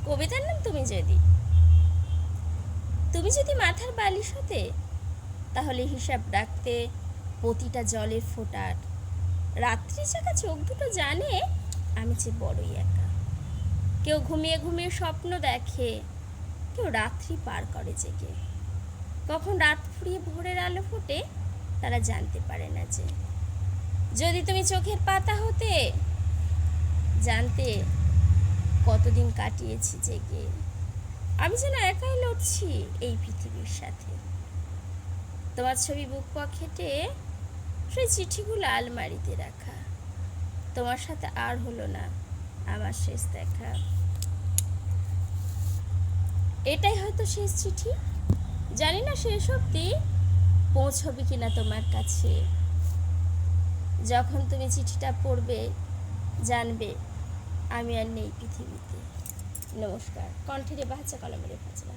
কবিতার নাম তুমি যদি মাথার বালিশ হতে, তাহলে হিসাব রাখতে প্রতিটা জলের ফোঁটার। রাত্রি জাগা চোখ দুটো জানে আমি যে বড়ই একা। কেউ ঘুমিয়ে ঘুমিয়ে স্বপ্ন দেখে, কেউ রাত্রি পার করে জেগে। কখন রাত ফুরিয়ে ভোরের আলো ফোটে তারা জানতে পারে না যে। যদি তুমি চোখের পাতা হতে, জানতে কতদিন কাটিয়েছি জেগে। আমি যেন একাই লড়ছি এই পৃথিবীর সাথে। তোমার ছবি বুক পকেটে, সেই চিঠিগুলো আলমারিতে রাখা। তোমার সাথে আর হলো না আমার শেষ দেখা। এটাই হয়তো শেষ চিঠি, জানি না শেষ অবধি পৌঁছবে কিনা তোমার কাছে। যখন তুমি চিঠিটা পড়বে জানবে আমি আর নেই পৃথিবীতে। নমস্কার। কণ্ঠের বাচ্চা কলমের ভাজনা।